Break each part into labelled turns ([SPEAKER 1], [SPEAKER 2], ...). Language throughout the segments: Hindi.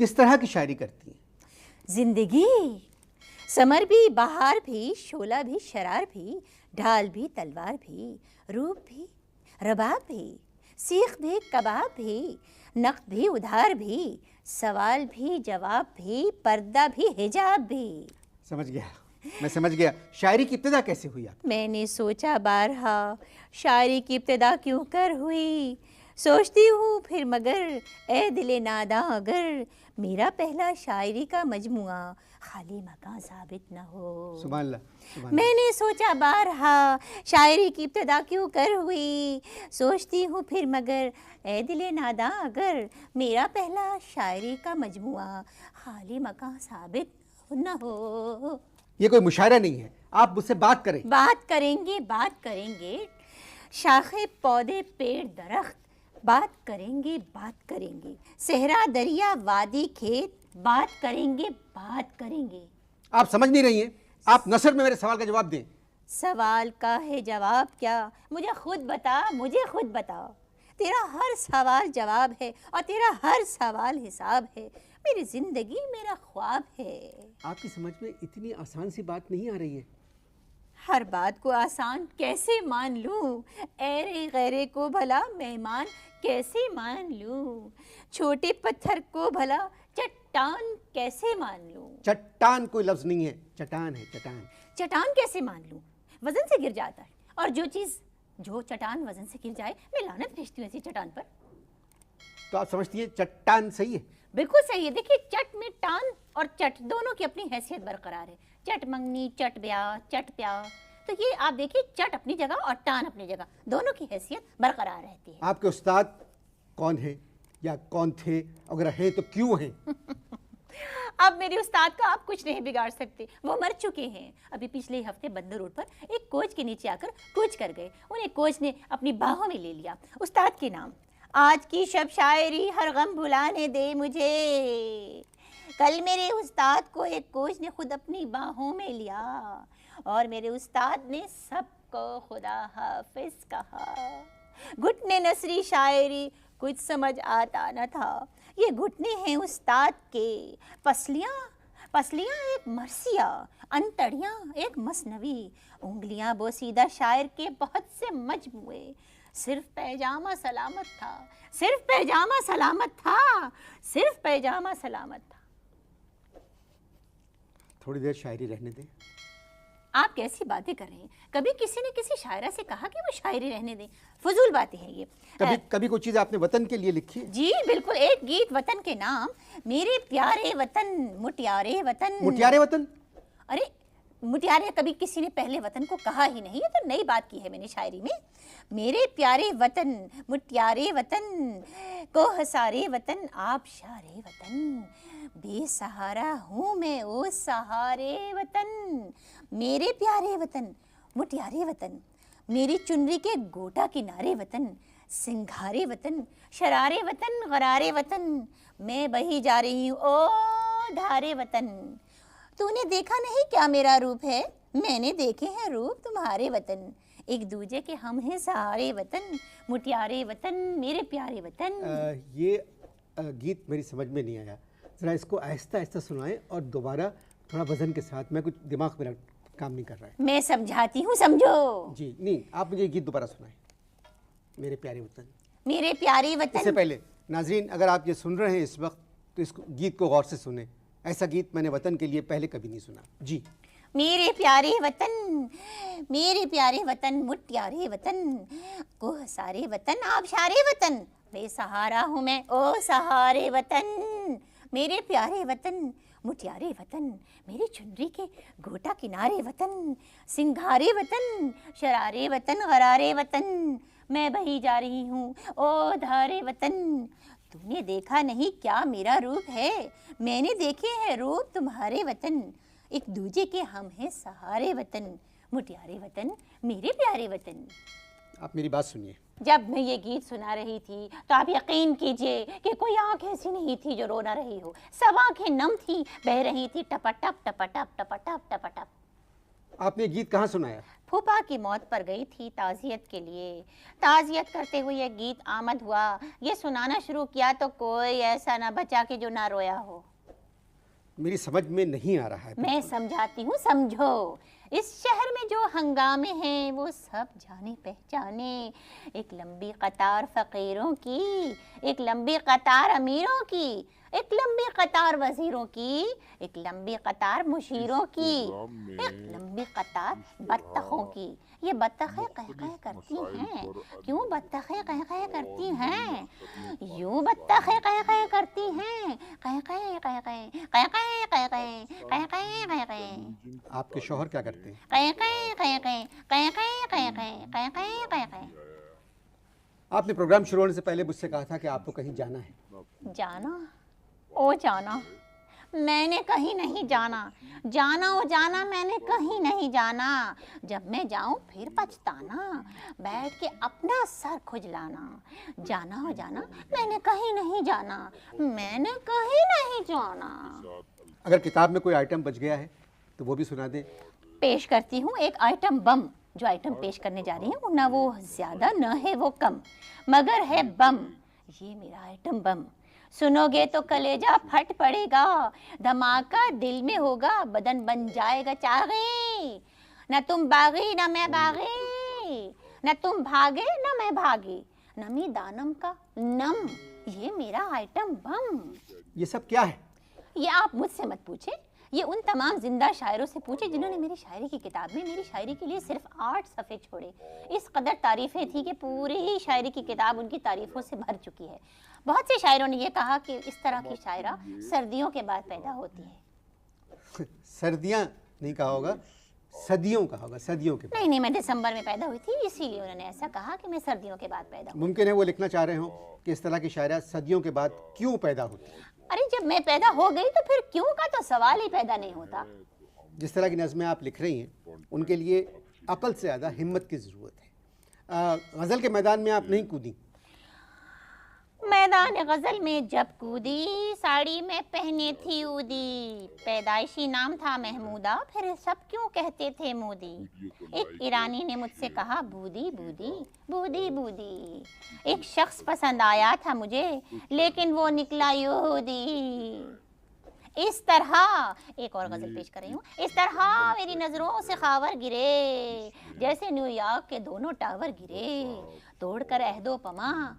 [SPEAKER 1] किस तरह की शायरी करती हैं?
[SPEAKER 2] जिंदगी समर भी, बहार भी, शोला भी, शरार भी, ढाल भी, तलवार भी, रूप भी, रबाब भी, सीख भी, कबाब भी, नक़द भी, उधार भी, सवाल भी, जवाब भी, पर्दा भी, हिजाब भी।
[SPEAKER 1] समझ गया, मैं समझ गया। शायरी की इब्तिदा कैसे हुई आप?
[SPEAKER 2] मैंने सोचा बारहा शायरी की इब्तिदा क्यों कर हुई, सोचती हूँ फिर मगर ए दिले नादां अगर मेरा पहला शायरी का मजमुआ खाली मकान साबित न हो।
[SPEAKER 1] सुभान अल्लाह, सुभान अल्लाह।
[SPEAKER 2] मैंने सोचा बारहा शायरी की इब्तिदा क्यों कर हुई, सोचती हूँ फिर मगर ए दिले नादां अगर मेरा पहला शायरी का मजमुआ खाली मकान साबित न हो।
[SPEAKER 1] ये कोई मुशायरा नहीं है, आप मुझसे बात करें।
[SPEAKER 2] बात करेंगे, शाखे पौधे पेड़ दरख्त, बात करेंगे, सहरा दरिया वादी खेत, बात करेंगे।
[SPEAKER 1] आप समझ नहीं रही हैं, आप नसर में मेरे सवाल का जवाब दें।
[SPEAKER 2] सवाल का है जवाब क्या, मुझे खुद बता। तेरा हर सवाल जवाब है और तेरा हर सवाल हिसाब है, मेरी जिंदगी मेरा ख्वाब है।
[SPEAKER 1] आपकी समझ में इतनी आसान सी बात नहीं आ रही है।
[SPEAKER 2] हर बात को आसान कैसे मान लूं, ऐरे गैरे को भला मेहमान कैसे मान लूं, छोटे पत्थर को भला चट्टान कैसे मान लूं।
[SPEAKER 1] चट्टान कोई लफ्ज नहीं है, चट्टान है, चट्टान।
[SPEAKER 2] चट्टान कैसे मान लूं, वजन से गिर जाता है, और जो चट्टान वजन से गिर जाए मैं लानत भेजती हूँ ऐसी चट्टान पर।
[SPEAKER 1] तो आप समझती हैं चट्टान सही है?
[SPEAKER 2] बिल्कुल सही है। देखिए, चट में टान और चट दोनों की अपनी हैसियत बरकरार है। चट मंगनी, चट ब्याह, चट प्याह, तो ये आप देखिए चट अपनी जगह और टान अपनी जगह, दोनों की हैसियत बरकरार रहती है।
[SPEAKER 1] आपके उस्ताद कौन है या कौन थे, अगर है तो क्यों हैं?
[SPEAKER 2] अब मेरे उस्ताद का आप कुछ नहीं बिगाड़ सकते, वो मर चुके हैं। अभी पिछले हफ्ते बंदर रोड पर एक कोच के नीचे आकर कूच कर गए, उन्हें कोच ने अपनी बाहों में ले लिया। उस्ताद के नाम आज की शब शायरी हर गम भुलाने दे मुझे, कल मेरे उस्ताद को एक कोच ने खुद अपनी बाहों में लिया और मेरे उस्ताद ने सबको खुदा हाफिज कहा। घुटने नसरी शायरी कुछ समझ आता न था, ये घुटने हैं उस्ताद के, पसलियाँ एक मरसिया, अंतड़ियाँ एक मसनवी, उंगलियाँ बोसीदा शायर के बहुत से मजमुए, सिर्फ पैजामा सलामत था, सिर्फ पैजामा सलामत था, सिर्फ पैजामा सलामत था।
[SPEAKER 1] थोड़ी देर शायरी रहने दें।
[SPEAKER 2] आप कैसी बातें कर रहे हैं, कभी किसी ने किसी शायरा से कहा कि वो शायरी रहने दें? फजूल बातें हैं ये।
[SPEAKER 1] कभी कोई चीज़ आपने वतन के लिए लिखी है?
[SPEAKER 2] जी बिल्कुल, एक गीत वतन के नाम, मेरे प्यारे वतन मुटियारे वतन।
[SPEAKER 1] मुटियारे वतन?
[SPEAKER 2] अरे मुटियारे कभी किसी ने पहले वतन को कहा ही नहीं, ये तो नई बात की है मैंने शायरी में। मेरे प्यारे वतन मुटियारे वतन, को हसारे वतन आप शारे वतन, बेसहारा हूँ मैं ओ सहारे वतन। मेरे प्यारे वतन मुटियारे वतन, मेरी चुनरी के गोटा किनारे वतन, सिंघारे वतन, शरारे वतन, गरारे वतन, मैं बही जा रही हूँ ओ धारे वतन। तूने देखा नहीं क्या मेरा रूप है, मैंने देखे हैं रूप तुम्हारे वतन, एक दूजे के हम हैं सहारे वतन, मुटियारे वतन, मेरे प्यारे वतन।
[SPEAKER 1] ये गीत मेरी समझ में नहीं आया, ज़रा इसको आहिस्ता आहिस्ता सुनाएं और दोबारा थोड़ा वजन के साथ। मैं कुछ दिमाग मेरा काम नहीं कर रहा है।
[SPEAKER 2] मैं समझाती हूँ, समझो।
[SPEAKER 1] जी नहीं, आप मुझे गीत दोबारा सुनाएं, मेरे प्यारे वतन।
[SPEAKER 2] मेरे प्यारे वतन।
[SPEAKER 1] इससे पहले नाजरीन, अगर आप ये सुन रहे हैं इस वक्त तो इस गीत को गौर से सुने, ऐसा गीत मैंने वतन के लिए पहले कभी नहीं सुना। जी।
[SPEAKER 2] मेरे प्यारे वतन, मेरे प्यारे वतन मुटियारे वतन, को हसारे वतन आप शारे वतन, बेसहारा हूँ मैं ओ सहारे वतन। मेरे प्यारे वतन मुटियारे वतन, मेरी चुनरी के गोटा किनारे वतन, सिंघारे वतन, शरारे वतन, गरारे वतन, मैं बही जा रही हूँ ओ धारे वतन। तूने देखा नहीं क्या मेरा रूप है, मैंने देखे हैं रूप तुम्हारे वतन, एक दूजे के हम हैं सहारे वतन, मुटियारे वतन, मेरे प्यारे वतन।
[SPEAKER 1] आप मेरी बात सुनिए।
[SPEAKER 2] जब मैं ये गीत सुना रही थी तो आप यकीन कीजिए कि कोई आंख ऐसी नहीं थी जो रो ना रही हो, सब आंखें नम थी, बह रही थी टपटप टपटप टपटप टपटप।
[SPEAKER 1] आपने गीत कहाँ सुनाया?
[SPEAKER 2] फूफा की मौत पर गई थी ताज़ियत के लिए। ताज़ियत करते हुए ये गीत आमद हुआ। ये सुनाना शुरू किया तो कोई ऐसा ना बचा कि जो ना रोया हो।
[SPEAKER 1] मेरी समझ में नहीं आ रहा है।
[SPEAKER 2] मैं समझाती हूँ, समझो। इस शहर में जो हंगामे हैं वो सब जाने पहचाने। एक लंबी कतार फकीरों की, एक लंबी कतार अमीरों की, एक लंबी कतार वजीरों की, एक लंबी कतार मुशीरों की, एक लंबी कतार बत्तखों की। ये बत्तखें कह कह करती हैं। क्यों बत्तखें कह कह करती हैं? यूं बत्तखें कह कह करती हैं। कह कह कह कह कह कह कह कह कह कह कह।
[SPEAKER 1] आपके शौहर क्या करते हैं?
[SPEAKER 2] कह कह कह कह कह कह कह कह कह कह कह।
[SPEAKER 1] आपने प्रोग्राम शुरू होने से पहले मुझसे कहा था कि आपको कहीं जाना है।
[SPEAKER 2] जाना? ओ जाना, मैंने कहीं नहीं जाना। जाना ओ जाना, मैंने कहीं नहीं जाना। जब मैं जाऊं फिर पछताना, बैठ के अपना सर खुजलाना। जाना ओ जाना, मैंने कहीं नहीं जाना, मैंने कहीं नहीं जाना।
[SPEAKER 1] अगर किताब में कोई आइटम बच गया है तो वो भी सुना दें।
[SPEAKER 2] पेश करती हूँ एक आइटम बम। जो आइटम पेश करने जा रही हूँ, ना वो ज्यादा न है वो कम, मगर है बम। ये मेरा आइटम बम। सुनोगे तो कलेजा फट पड़ेगा, धमाका दिल में होगा, बदन बन जाएगा चागी। न तुम बागी न मैं बागी, न तुम भागे न मैं भागी, नमी दानम का नम। ये मेरा आइटम बम।
[SPEAKER 1] ये सब क्या है?
[SPEAKER 2] ये आप मुझसे मत पूछे, ये उन तमाम जिंदा शायरों से पूछे जिन्होंने मेरी शायरी की किताब में मेरी शायरी के लिए सिर्फ 8 सफ़े छोड़े। इस कदर तारीफ़ें थी कि पूरी ही शायरी की किताब उनकी तारीफ़ों से भर चुकी है। बहुत से शायरों ने यह कहा कि इस तरह की शायरा सर्दियों के बाद पैदा होती है।
[SPEAKER 1] सर्दियाँ नहीं कहा होगा, सदियों कहा होगा, सदियों के बाद।
[SPEAKER 2] नहीं, मैं दिसंबर में पैदा हुई थी, इसीलिए उन्होंने ऐसा कहा कि मैं सर्दियों के बाद पैदा हुई।
[SPEAKER 1] मुमकिन है वो लिखना चाह रहे हो कि इस तरह की शायरा सदियों के बाद क्यों पैदा होती है।
[SPEAKER 2] अरे जब मैं पैदा हो गई तो फिर क्यों का तो सवाल ही पैदा नहीं होता।
[SPEAKER 1] जिस तरह की नज़में आप लिख रही हैं उनके लिए अकल से ज़्यादा हिम्मत की ज़रूरत है। गज़ल के मैदान में आप नहीं कूदी।
[SPEAKER 2] मैदान गजल में जब कूदी, साड़ी में पहने थी ऊदी। पैदाइशी नाम था महमूदा, फिर सब क्यों कहते थे मोदी। एक ईरानी ने मुझसे कहा बूदी बूदी बूदी बूदी। एक शख्स पसंद आया था मुझे, लेकिन वो निकला यहूदी। इस तरह एक और गजल पेश कर रही हूँ। इस तरह मेरी नजरों से खावर गिरे, जैसे न्यूयॉर्क के दोनों टावर गिरे। तोड़कर अहदो पमा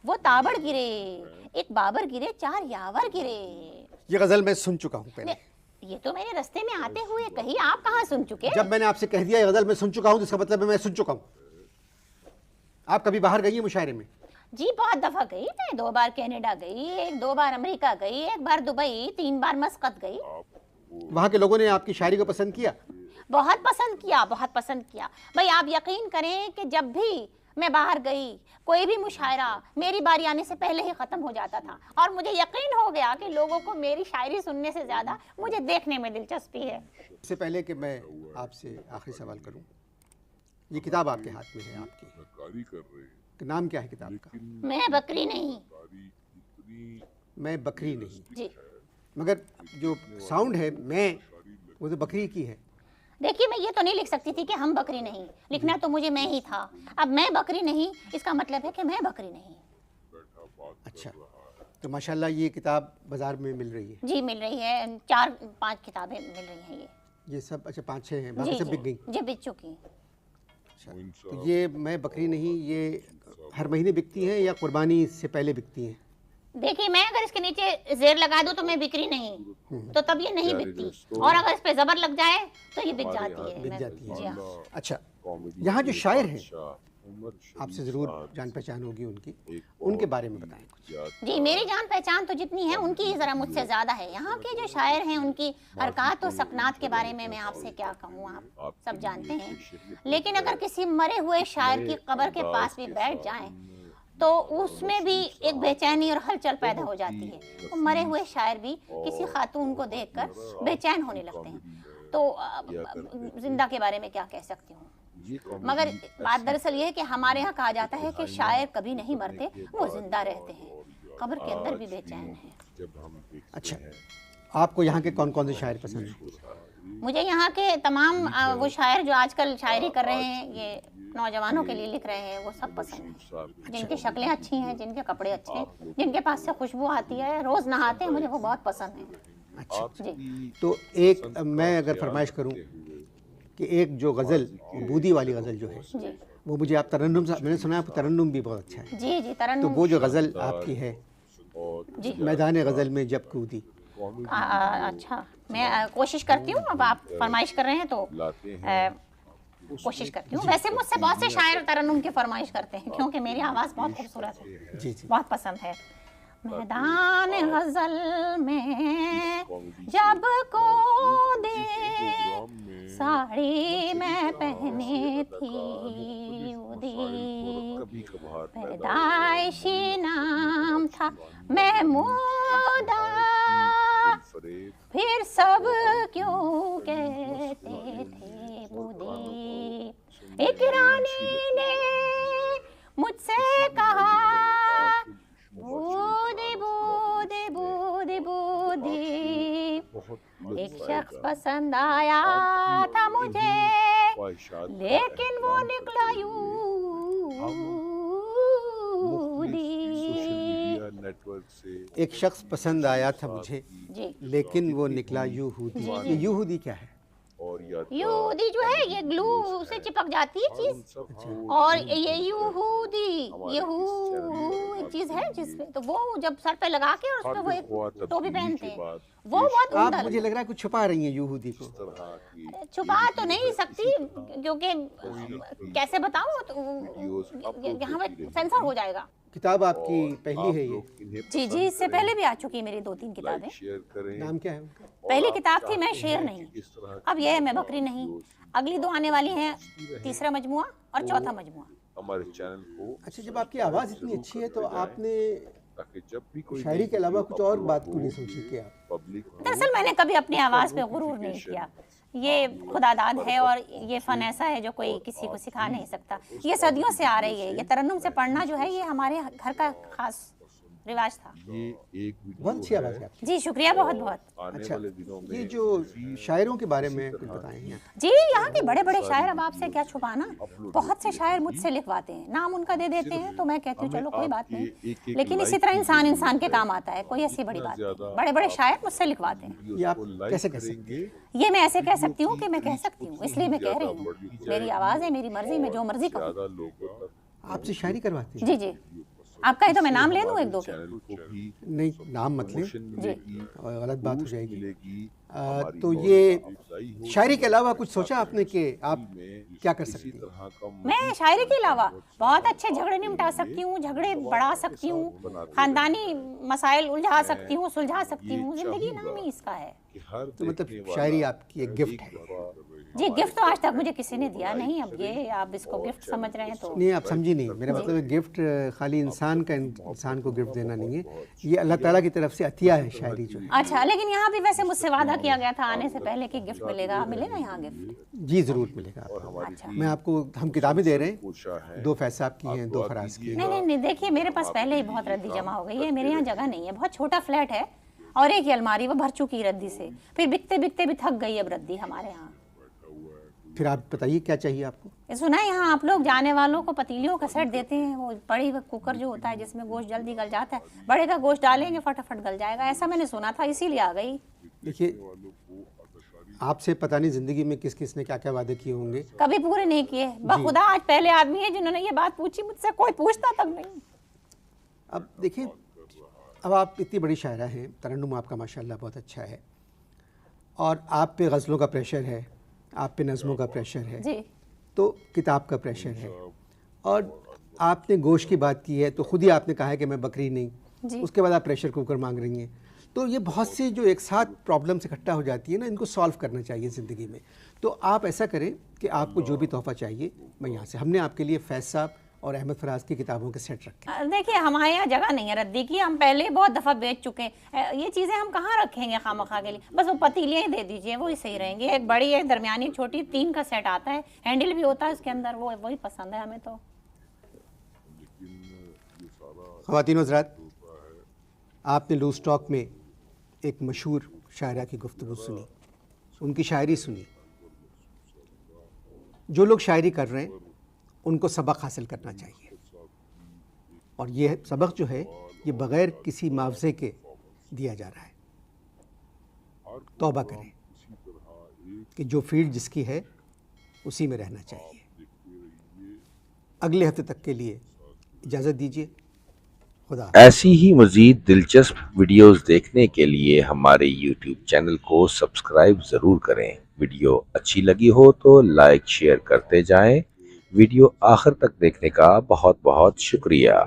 [SPEAKER 2] वो ताबड़ गिरे, एक बाबर गिरे, 4 यावर गिरे।
[SPEAKER 1] ये गज़ल मैं सुन चुका हूँ पहले।
[SPEAKER 2] ये तो मेरे रास्ते में आते हुए कही, आप कहाँ सुन चुके?
[SPEAKER 1] जब मैंने आपसे कह दिया ये गज़ल मैं सुन चुका हूँ तो इसका मतलब है मैं सुन चुका हूँ। आप कभी बाहर गई हैं मुशायरे में?
[SPEAKER 2] जी बहुत दफ़ा गई मैं। 2 बार कनाडा गई, 2 बार अमेरिका गई, 1 बार दुबई, 3 बार मस्कत गई।
[SPEAKER 1] वहाँ के लोगों ने आपकी शायरी को पसंद किया?
[SPEAKER 2] बहुत पसंद किया, बहुत पसंद किया। भाई आप यकीन करें कि जब भी मैं बाहर गई, कोई भी मुशायरा मेरी बारी आने से पहले ही ख़त्म हो जाता था, और मुझे यकीन हो गया कि लोगों को मेरी शायरी सुनने से ज़्यादा मुझे देखने में दिलचस्पी है।
[SPEAKER 1] इससे पहले कि मैं आपसे आखिरी सवाल करूं, ये किताब आपके हाथ में है, आपकी नाम क्या है किताब का?
[SPEAKER 2] मैं बकरी नहीं।
[SPEAKER 1] मैं बकरी नहीं।
[SPEAKER 2] जी।
[SPEAKER 1] मगर जो साउंड है मैं, वो तो बकरी की है।
[SPEAKER 2] देखिए मैं ये तो नहीं लिख सकती थी कि हम बकरी नहीं, लिखना तो मुझे मैं ही था। अब मैं बकरी नहीं, इसका मतलब है कि मैं बकरी नहीं।
[SPEAKER 1] अच्छा, तो माशाल्लाह ये किताब बाज़ार में मिल रही है?
[SPEAKER 2] जी मिल रही है, 4-5 किताबें मिल रही हैं
[SPEAKER 1] ये सब। अच्छा 5-6 हैं,
[SPEAKER 2] जी
[SPEAKER 1] बाकी सब बिक
[SPEAKER 2] जी
[SPEAKER 1] गई?
[SPEAKER 2] जी बिक चुकी।
[SPEAKER 1] अच्छा, तो ये मैं बकरी नहीं, ये हर महीने बिकती हैं या कुर्बानी से पहले बिकती हैं?
[SPEAKER 2] देखिए मैं अगर इसके नीचे जेर लगा दूं तो मैं बिक्री नहीं, तो तब ये नहीं बिकती, और अगर इस पे जबर लग जाए तो ये बिक जाती है।
[SPEAKER 1] बिक जाती
[SPEAKER 2] जी
[SPEAKER 1] है।
[SPEAKER 2] हाँ।
[SPEAKER 1] अच्छा, यहाँ जो शायर हैं आपसे ज़रूर जान पहचान होगी उनकी, उनके बारे में बताएं कुछ।
[SPEAKER 2] जी मेरी जान पहचान तो जितनी है उनकी ज़रा मुझसे ज़्यादा है। यहाँ के जो शायर हैं उनकी हरकत और सकनात के बारे में मैं आपसे क्या कहूँ, आप सब जानते हैं। लेकिन अगर किसी मरे हुए शायर की कब्र के पास भी बैठ जाएं तो उसमें भी एक बेचैनी और हलचल पैदा हो जाती है। वो मरे हुए शायर भी किसी खातून को देखकर बेचैन होने लगते हैं। तो जिंदा के बारे में क्या कह सकती हूँ, मगर बात दरअसल ये है कि हमारे यहाँ कहा जाता है कि शायर कभी नहीं मरते, वो जिंदा रहते हैं, कब्र के अंदर भी बेचैन है।
[SPEAKER 1] अच्छा, आपको यहाँ के कौन कौन से शायर पसंद हैं?
[SPEAKER 2] मुझे यहाँ के तमाम वो शायर जो आजकल शायरी कर रहे हैं, ये नौजवानों के लिए लिख रहे हैं, वो सब पसंद है। जिनकी शक्लें अच्छी हैं, जिनके कपड़े अच्छे हैं, जिनके पास से खुशबू आती है, रोज नहाते हैं, मुझे वो बहुत पसंद है।
[SPEAKER 1] अच्छा
[SPEAKER 2] जी
[SPEAKER 1] तो एक मैं अगर फरमाइश करूं कि एक जो गज़ल बूदी वाली गज़ल जो है
[SPEAKER 2] जी
[SPEAKER 1] वो मुझे आप तरन्नुम से, मैंने सुना है आपको तरन्नुम भी बहुत अच्छा है,
[SPEAKER 2] जी जी
[SPEAKER 1] तो
[SPEAKER 2] तरन्नुम
[SPEAKER 1] वो जो गज़ल आपकी है
[SPEAKER 2] जी
[SPEAKER 1] मैदान गज़ल में जब कूदी,
[SPEAKER 2] अच्छा मैं कोशिश करती हूँ। अब आप फरमाइश कर रहे हैं तो कोशिश करती हूँ। वैसे मुझसे बहुत से शायर तरन्नुम की फरमाइश करते हैं क्योंकि मेरी आवाज़ बहुत खूबसूरत है,
[SPEAKER 1] जी जी
[SPEAKER 2] बहुत पसंद है। मैदान गजल में जब को दे साड़ी मैं पहने थी उदी, पैदाइशी नाम था महमूदा, फिर सब क्यों कहते थे बूदी। एक रानी ने मुझसे कहा बूदी बूदी बूदी बूदी, एक शख्स पसंद आया था मुझे लेकिन वो निकला यूदी।
[SPEAKER 1] एक शख्स पसंद आया था मुझे
[SPEAKER 2] जी
[SPEAKER 1] लेकिन वो निकला यूहूदी। ये यूहूदी क्या है?
[SPEAKER 2] यहूदी जो है ये ग्लू से चिपक जाती है चीज, और ये यहूदी यहू एक चीज है जिसमें, तो वो जब सर पे लगा के और उसमें वो एक टोपी पहनते हैं, वो बहुत
[SPEAKER 1] आप
[SPEAKER 2] उम्दा
[SPEAKER 1] मुझे लग रहा है कुछ छुपा रही हैं यूहूदी को।
[SPEAKER 2] छुपा तो नहीं सकती क्योंकि कैसे बताऊं, तो यहाँ पे सेंसर हो जाएगा।
[SPEAKER 1] किताब आपकी पहली है ये?
[SPEAKER 2] जी जी इससे पहले भी आ चुकी है मेरी 2-3 किताबें।
[SPEAKER 1] नाम क्या है उनका?
[SPEAKER 2] पहली किताब थी मैं शेर नहीं, अब यह है मैं बकरी नहीं, अगली 2 आने वाली हैं, तीसरा मजमुआ और चौथा मजमुआ।
[SPEAKER 3] हमारे चैनल को
[SPEAKER 1] अच्छा, जब आपकी आवाज़ इतनी अच्छी है तो आपने
[SPEAKER 3] ताकि जब भी कोई
[SPEAKER 1] शायरी के अलावा कुछ और बात क्यों नहीं सोची कि आप?
[SPEAKER 3] पब्लिक
[SPEAKER 2] दरअसल मैंने कभी अपनी आवाज़ पे गुरूर नहीं किया, ये खुदादाद है और ये फ़न ऐसा है जो कोई किसी को सिखा नहीं सकता। ये सदियों से आ रही है, ये तरन्नुम से पढ़ना जो है ये हमारे घर का खास रिवाज था।
[SPEAKER 3] ये एक
[SPEAKER 1] बहुत अच्छी आवाज़ है आपकी।
[SPEAKER 2] जी शुक्रिया बहुत बहुत।
[SPEAKER 3] आने
[SPEAKER 1] अच्छा,
[SPEAKER 3] वाले दिनों में
[SPEAKER 1] ये जो शायरों के बारे में कुछ बताएं यहाँ।
[SPEAKER 2] जी यहाँ के बड़े बड़े शायर, अब आपसे क्या छुपाना, बहुत से शायर मुझसे लिखवाते हैं, नाम उनका दे देते हैं तो मैं कहती हूँ चलो कोई बात नहीं, लेकिन इसी तरह इंसान इंसान के काम आता है, कोई ऐसी बड़ी बात नहीं। बड़े बड़े शायर मुझसे लिखवाते हैं।
[SPEAKER 1] ये आप कैसे कह सकते हैं?
[SPEAKER 2] ये मैं ऐसे कह सकती हूँ कि मैं कह सकती हूँ, इसलिए मैं कह रही हूँ, मेरी आवाज़ है, मेरी मर्जी, मैं जो मर्जी कहूँ।
[SPEAKER 3] ज्यादा लोगों तक
[SPEAKER 1] आपसे शायरी करवाते हैं?
[SPEAKER 2] जी जी आपका ही तो मैं नाम ले दूँ 1-2 के।
[SPEAKER 3] चैनल को भी
[SPEAKER 1] नहीं, नाम मत लें,
[SPEAKER 3] मिलेगी,
[SPEAKER 1] और गलत बात हो जाएगी।
[SPEAKER 3] मिलेगी।
[SPEAKER 1] तो ये शायरी के अलावा कुछ सोचा आपने कि आप क्या कर सकती हैं?
[SPEAKER 3] तरह का
[SPEAKER 2] मैं शायरी के अलावा बहुत अच्छे झगड़े निपटा सकती हूँ, झगड़े बढ़ा सकती हूँ, खानदानी मसाइल उलझा सकती हूँ, सुलझा सकती हूँ, जिंदगी नाम ही इसका है।
[SPEAKER 3] कि हर
[SPEAKER 1] तो मतलब शायरी आपकी एक गिफ्ट है?
[SPEAKER 2] जी गिफ्ट तो आज तक मुझे किसी ने दिया नहीं, अब ये आप इसको गिफ्ट समझ रहे हैं तो
[SPEAKER 1] नहीं, आप समझी नहीं, मेरा मतलब है गिफ्ट खाली इंसान का इंसान को गिफ्ट देना नहीं है, ये अल्लाह ताला की तरफ से अतिया है शायरी जो है।
[SPEAKER 2] अच्छा। लेकिन यहाँ भी वैसे मुझसे वादा किया गया था आने से पहले कि गिफ्ट मिलेगा, मिलेगा यहाँ गिफ्ट?
[SPEAKER 1] जी ज़रूर मिलेगा आपको।
[SPEAKER 2] अच्छा।
[SPEAKER 1] मैं आपको, हम किताबें दे रहे हैं,
[SPEAKER 3] कोशा है
[SPEAKER 1] 2 फैज साहब की हैं, 2 फराज की हैं।
[SPEAKER 2] नहीं नहीं नहीं देखिए मेरे पास पहले ही बहुत रद्दी जमा हो गई है, मेरे यहाँ जगह नहीं है, बहुत छोटा फ्लैट है और एक ही अलमारी वो भर चुकी है रद्दी से, फिर बिकते बिकते भी थक गई अब रद्दी हमारे यहाँ।
[SPEAKER 1] फिर आप बताइए क्या चाहिए आपको?
[SPEAKER 2] ये सुना है यहाँ आप लोग जाने वालों को पतीलियों का सेट देते हैं, वो बड़ी कुकर जो होता है जिसमें गोश्त जल्दी गल जाता है, बड़े का गोश्त डालेंगे फटाफट गल जाएगा, ऐसा मैंने सुना था इसीलिए आ गई।
[SPEAKER 1] देखिए, आपसे पता नहीं ज़िंदगी में किस किस ने क्या क्या वादे किए होंगे,
[SPEAKER 2] कभी पूरे नहीं किए, बखुदा आज पहले आदमी है जिन्होंने ये बात पूछी मुझसे, कोई पूछता तक नहीं।
[SPEAKER 1] अब देखिए, अब आप इतनी बड़ी शायरा हैं, तरन्नुम आपका माशाल्लाह बहुत अच्छा है, और आप पे गज़लों का प्रेशर है, आप पे नज़मों का प्रेशर है,
[SPEAKER 2] जी
[SPEAKER 1] तो किताब का प्रेशर है, और आपने गोश्त की बात की है तो खुद ही आपने कहा है कि मैं बकरी नहीं,
[SPEAKER 2] जी
[SPEAKER 1] उसके बाद आप प्रेशर कुकर मांग रही हैं, तो ये बहुत सी जो एक साथ प्रॉब्लम्स इकट्ठा हो जाती है ना, इनको सॉल्व करना चाहिए ज़िंदगी में। तो आप ऐसा करें कि आपको जो भी तोहफ़ा चाहिए मैं यहाँ से, हमने आपके लिए फैज़ साहब और अहमद फराज की किताबों के सेट रखे।
[SPEAKER 2] देखिए हमारे यहाँ जगह नहीं है रद्दी की, हम पहले बहुत दफ़ा बेच चुके हैं, ये चीज़ें हम कहाँ रखेंगे खामखा के लिए, बस वो पतीलियाँ ही दे दीजिए, वो ही सही रहेंगे। एक बड़ी एक दरमियानी एक छोटी, 3 का सेट आता है, हैंडल भी होता है उसके अंदर, वो वही पसंद है हमें तो।
[SPEAKER 1] ख़वातीन हज़रात, आपने लूज टॉक में एक मशहूर शायरा की गुफ्तगू सुनी, उनकी शायरी सुनिए। जो लोग शायरी कर रहे हैं उनको सबक हासिल करना चाहिए, और ये सबक जो है ये बग़ैर किसी मुआवजे के दिया जा रहा है। तौबा करें कि जो फील्ड जिसकी है उसी में रहना चाहिए। अगले हफ्ते तक के लिए इजाज़त दीजिए। खुदा।
[SPEAKER 4] ऐसी ही मज़ीद दिलचस्प वीडियोस देखने के लिए हमारे YouTube चैनल को सब्सक्राइब ज़रूर करें। वीडियो अच्छी लगी हो तो लाइक शेयर करते जाएं। वीडियो आखिर तक देखने का बहुत बहुत शुक्रिया।